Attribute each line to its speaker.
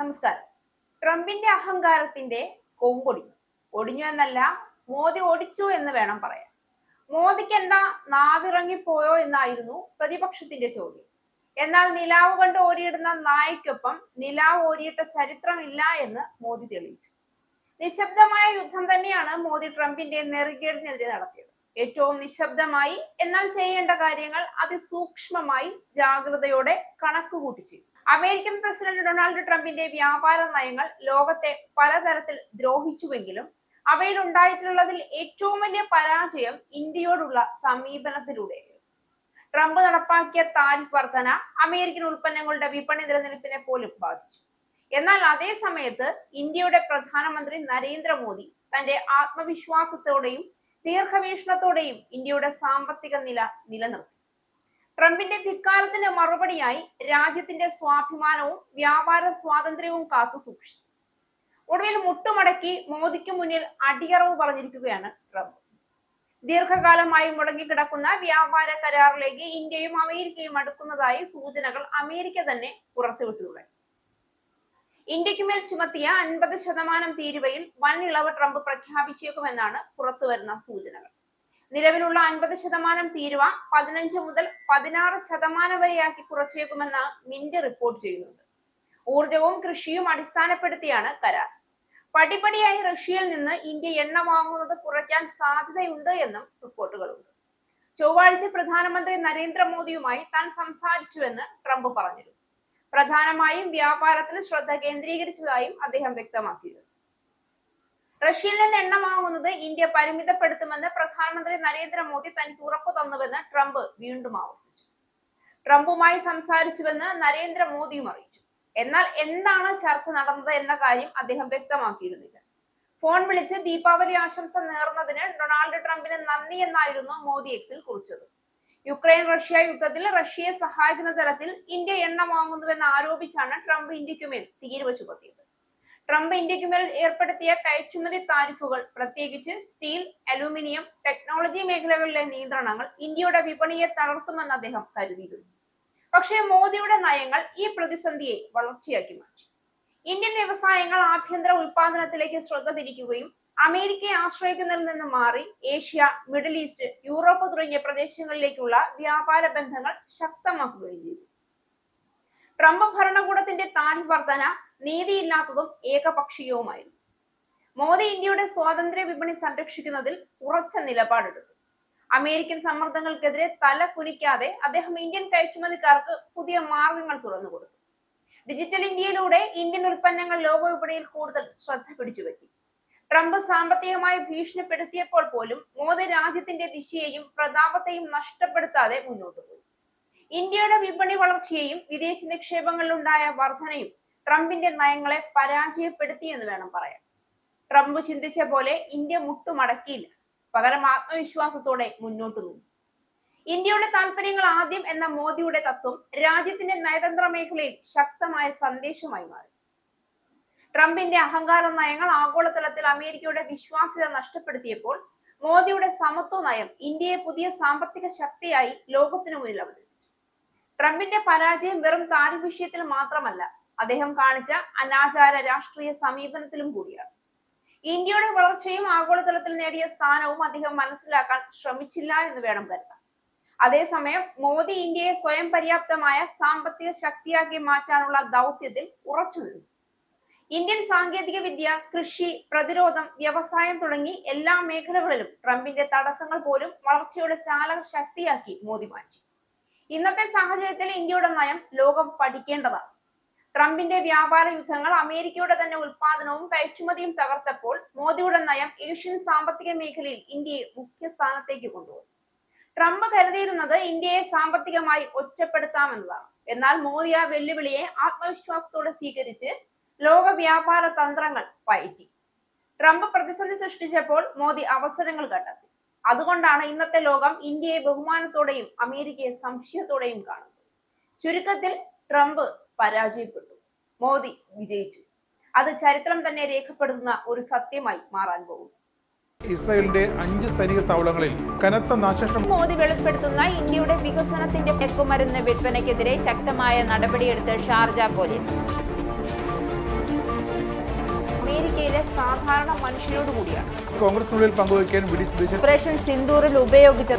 Speaker 1: നമസ്കാരം. ട്രംപിന്റെ അഹങ്കാരത്തിന്റെ കൊമ്പൊടിഞ്ഞു. ഒടിഞ്ഞു എന്നല്ല, മോദി ഓടിച്ചു എന്ന് വേണം പറയാൻ. മോദിക്ക് എന്താ നാവിറങ്ങിപ്പോയോ എന്നായിരുന്നു പ്രതിപക്ഷത്തിന്റെ ചോദ്യം. എന്നാൽ നിലാവ് കണ്ട് ഓരിയിടുന്ന നായ്ക്കൊപ്പം നിലാവ് ഓരിയിട്ട ചരിത്രമില്ല എന്ന് മോദി തെളിയിച്ചു. നിശബ്ദമായ യുദ്ധം തന്നെയാണ് മോദി ട്രംപിന്റെ നെറുകേടിനെതിരെ നടത്തിയത്. ഏറ്റവും നിശബ്ദമായി, എന്നാൽ ചെയ്യേണ്ട കാര്യങ്ങൾ അതിസൂക്ഷ്മമായി ജാഗ്രതയോടെ കണക്കുകൂട്ടി ചെയ്തു. അമേരിക്കൻ പ്രസിഡന്റ് ഡൊണാൾഡ് ട്രംപിന്റെ വ്യാപാര നയങ്ങൾ ലോകത്തെ പലതരത്തിൽ ദ്രോഹിച്ചുവെങ്കിലും അവയിൽ ഉണ്ടായിട്ടുള്ളതിൽ ഏറ്റവും വലിയ പരാജയം ഇന്ത്യയോടുള്ള സമീപനത്തിലൂടെയായിരുന്നു. ട്രംപ് നടപ്പാക്കിയ താരിഫ് വർധന അമേരിക്കൻ ഉൽപ്പന്നങ്ങളുടെ വിപണി നിലനിൽപ്പിനെ പോലും ബാധിച്ചു. എന്നാൽ അതേ സമയത്ത് ഇന്ത്യയുടെ പ്രധാനമന്ത്രി നരേന്ദ്രമോദി തന്റെ ആത്മവിശ്വാസത്തോടെയും ദീർഘവീക്ഷണത്തോടെയും ഇന്ത്യയുടെ സാമ്പത്തിക നില നിലനിർത്തി. ട്രംപിന്റെ ധിക്കാരത്തിന് മറുപടിയായി രാജ്യത്തിന്റെ സ്വാഭിമാനവും വ്യാപാര സ്വാതന്ത്ര്യവും കാത്തു സൂക്ഷിച്ചു. ഒടുവിൽ മുട്ടുമടക്കി മോദിക്ക് മുന്നിൽ അടിയറവ് പറഞ്ഞിരിക്കുകയാണ് ട്രംപ്. ദീർഘകാലമായി മുടങ്ങിക്കിടക്കുന്ന വ്യാപാര കരാറിലേക്ക് ഇന്ത്യയും അമേരിക്കയും അടുക്കുന്നതായി സൂചനകൾ അമേരിക്ക തന്നെ പുറത്തുവിട്ടു തുടങ്ങി. ഇന്ത്യക്കുമേൽ ചുമത്തിയ 50% തീരുവയിൽ വൻ ഇളവ് ട്രംപ് പ്രഖ്യാപിച്ചേക്കുമെന്നാണ് പുറത്തുവരുന്ന സൂചനകൾ. നിലവിലുള്ള 50% തീരുവ 15 മുതൽ 16% വരെയാക്കി കുറച്ചേക്കുമെന്ന് മിന്റ് റിപ്പോർട്ട് ചെയ്യുന്നുണ്ട്. ഊർജവും കൃഷിയും അടിസ്ഥാനപ്പെടുത്തിയാണ് കരാർ. പടിപടിയായി റഷ്യയിൽ നിന്ന് ഇന്ത്യ എണ്ണ വാങ്ങുന്നത് കുറയ്ക്കാൻ സാധ്യതയുണ്ട് എന്നും റിപ്പോർട്ടുകളുണ്ട്. ചൊവ്വാഴ്ച പ്രധാനമന്ത്രി നരേന്ദ്രമോദിയുമായി താൻ സംസാരിച്ചുവെന്ന് ട്രംപ് പറഞ്ഞിരുന്നു. പ്രധാനമായും വ്യാപാരത്തിൽ ശ്രദ്ധ കേന്ദ്രീകരിച്ചതായും അദ്ദേഹം വ്യക്തമാക്കിയിരുന്നു. റഷ്യയിൽ നിന്ന് എണ്ണ വാങ്ങുന്നത് ഇന്ത്യ പരിമിതപ്പെടുത്തുമെന്ന് പ്രധാനമന്ത്രി നരേന്ദ്രമോദി തനിക്ക് ഉറപ്പു തന്നുവെന്ന് ട്രംപ് വീണ്ടും ആവർത്തിച്ചു. ട്രംപുമായി സംസാരിച്ചുവെന്ന് നരേന്ദ്രമോദിയും അറിയിച്ചു. എന്നാൽ എന്താണ് ചർച്ച നടന്നത് എന്ന കാര്യം അദ്ദേഹം വ്യക്തമാക്കിയിരുന്നില്ല. ഫോൺ വിളിച്ച് ദീപാവലി ആശംസ നേർന്നതിന് ഡൊണാൾഡ് ട്രംപിന് നന്ദി എന്നായിരുന്നു മോദി എക്സിൽ കുറിച്ചത്. യുക്രൈൻ റഷ്യ യുദ്ധത്തിൽ റഷ്യയെ സഹായിക്കുന്ന തരത്തിൽ ഇന്ത്യ എണ്ണ വാങ്ങുന്നുവെന്ന് ആരോപിച്ചാണ് ട്രംപ് ഇന്ത്യക്കുമേൽ തീരുവ ചുമത്തിയത്. ട്രംപ് ഇന്ത്യക്കുമേൽ ഏർപ്പെടുത്തിയ കയറ്റുമതി താരിഫുകൾ, പ്രത്യേകിച്ച് സ്റ്റീൽ, അലൂമിനിയം, ടെക്നോളജി മേഖലകളിലെ നിയന്ത്രണങ്ങൾ ഇന്ത്യയുടെ വിപണിയെ തളർത്തുമെന്ന് അദ്ദേഹം കരുതിയിരുന്നു. പക്ഷേ മോദിയുടെ നയങ്ങൾ ഈ പ്രതിസന്ധിയെ വളർച്ചയാക്കി മാറ്റി. ഇന്ത്യൻ വ്യവസായങ്ങൾ ആഭ്യന്തര ഉൽപാദനത്തിലേക്ക് ശ്രദ്ധ തിരിക്കുകയും അമേരിക്കയെ ആശ്രയിക്കുന്നതിൽ നിന്ന് മാറി ഏഷ്യ, മിഡിൽ ഈസ്റ്റ്, യൂറോപ്പ് തുടങ്ങിയ പ്രദേശങ്ങളിലേക്കുള്ള വ്യാപാര ബന്ധങ്ങൾ ശക്തമാക്കുകയും ചെയ്തു. ട്രംപ് ഭരണകൂടത്തിന്റെ താരിഫ് വർധന നീതിയില്ലാത്തതും ഏകപക്ഷീയവുമായിരുന്നു. മോദി ഇന്ത്യയുടെ സ്വാതന്ത്ര്യ വിപണി സംരക്ഷിക്കുന്നതിൽ ഉറച്ച നിലപാടെടുത്തു. അമേരിക്കൻ സമ്മർദ്ദങ്ങൾക്കെതിരെ തല കുനിക്കാതെ അദ്ദേഹം ഇന്ത്യൻ കയറ്റുമതിക്കാർക്ക് പുതിയ മാർഗങ്ങൾ തുറന്നുകൊടുത്തു. ഡിജിറ്റൽ ഇന്ത്യയിലൂടെ ഇന്ത്യൻ ഉൽപ്പന്നങ്ങൾ ലോക വിപണിയിൽ കൂടുതൽ ശ്രദ്ധ പിടിച്ചുപറ്റി. ട്രംപ് സാമ്പത്തികമായി ഭീഷണിപ്പെടുത്തിയപ്പോൾ പോലും മോദി രാജ്യത്തിന്റെ ദിശയെയും പ്രതാപത്തെയും നഷ്ടപ്പെടുത്താതെ മുന്നോട്ട് പോയി. ഇന്ത്യയുടെ വിപണി വളർച്ചയെയും വിദേശ നിക്ഷേപങ്ങളിലുണ്ടായ വർധനയും ട്രംപിന്റെ നയങ്ങളെ പരാജയപ്പെടുത്തി എന്ന് വേണം പറയാൻ. ട്രംപ് ചിന്തിച്ച പോലെ ഇന്ത്യ മുട്ടുമടക്കിയില്ല, പകരം ആത്മവിശ്വാസത്തോടെ മുന്നോട്ട് നീങ്ങി. ഇന്ത്യയുടെ താല്പര്യങ്ങൾ ആദ്യം എന്ന മോദിയുടെ തത്വം രാജ്യത്തിന്റെ നയതന്ത്ര മേഖലയിൽ ശക്തമായ സന്ദേശമായി മാറി. ട്രംപിന്റെ അഹങ്കാര നയങ്ങൾ ആഗോളതലത്തിൽ അമേരിക്കയുടെ വിശ്വാസ്യത നഷ്ടപ്പെടുത്തിയപ്പോൾ മോദിയുടെ സമത്വ നയം ഇന്ത്യയെ പുതിയ സാമ്പത്തിക ശക്തിയായി ലോകത്തിനു മുന്നിൽ അവതരിപ്പിച്ചു. ട്രംപിന്റെ പരാജയം വെറും താരിഫ് വിഷയത്തിൽ മാത്രമല്ല, അദ്ദേഹം കാണിച്ച അനാചാര രാഷ്ട്രീയ സമീപനത്തിലും കൂടിയാണ്. ഇന്ത്യയുടെ വളർച്ചയും ആഗോളതലത്തിൽ നേടിയ സ്ഥാനവും അദ്ദേഹം മനസ്സിലാക്കാൻ ശ്രമിച്ചില്ല എന്ന് വേണം കരുതാൻ. അതേസമയം മോദി ഇന്ത്യയെ സ്വയം പര്യാപ്തമായ സാമ്പത്തിക ശക്തിയാക്കി മാറ്റാനുള്ള ദൗത്യത്തിൽ ഉറച്ചു നിന്നു. ഇന്ത്യൻ സാങ്കേതിക വിദ്യ, കൃഷി, പ്രതിരോധം, വ്യവസായം തുടങ്ങി എല്ലാ മേഖലകളിലും ട്രംപിന്റെ തടസ്സങ്ങൾ പോലും വളർച്ചയുടെ ചാലക ശക്തിയാക്കി മോദി മാറ്റി. ഇന്നത്തെ സാഹചര്യത്തിൽ ഇന്ത്യയുടെ നയം ലോകം പഠിക്കേണ്ടതാണ്. ട്രംപിന്റെ വ്യാപാര യുദ്ധങ്ങൾ അമേരിക്കയുടെ തന്നെ ഉൽപാദനവും കയറ്റുമതിയും തകർത്തപ്പോൾ മോദിയുടെ നയം ഏഷ്യൻ സാമ്പത്തിക മേഖലയിൽ ഇന്ത്യയെ മുഖ്യ സ്ഥാനത്തേക്ക് കൊണ്ടുപോയി. ട്രംപ് കരുതിയിരുന്നത് ഇന്ത്യയെ സാമ്പത്തികമായി ഒറ്റപ്പെടുത്താമെന്നതാണ്. എന്നാൽ മോദി ആ വെല്ലുവിളിയെ ആത്മവിശ്വാസത്തോടെ സ്വീകരിച്ച് ലോക വ്യാപാര തന്ത്രങ്ങൾ പയറ്റി. ട്രംപ് പ്രതിസന്ധി സൃഷ്ടിച്ചപ്പോൾ മോദി അവസരങ്ങൾ കണ്ടെത്തി. അതുകൊണ്ടാണ് ഇന്നത്തെ ലോകം ഇന്ത്യയെ ബഹുമാനത്തോടെയും അമേരിക്കയെ സംശയത്തോടെയും കാണുന്നത്. ചുരുക്കത്തിൽ ട്രംപ് പരാജയപ്പെട്ടു, മോദി വിജയിച്ചു. അത് ചരിത്രം തന്നെ രേഖപ്പെടുത്തുന്ന ഒരു സത്യമായി മാറാൻ പോകുന്നു.
Speaker 2: ഇസ്രായേലിന്റെ 5 സൈനിക താവളങ്ങളിൽ കനത്ത നാശനഷ്ടം.
Speaker 1: മോദി വെളിപ്പെടുത്തുന്ന ഇന്ത്യയുടെ വികസനത്തിന്റെ മയക്കുമരുന്ന് വിൽപ്പനയ്ക്കെതിരെ ശക്തമായ നടപടിയെടുത്ത് ഷാർജ പോലീസ്. സാധാരണ മനുഷ്യരോട് കൂടിയാണ്.
Speaker 2: കോൺഗ്രസിനുള്ളിൽ പങ്കുവയ്ക്കാൻ വി ഡി സതീശൻ
Speaker 1: ഓപ്പറേഷൻ സിന്ദൂറിൽ ഉപയോഗിച്ച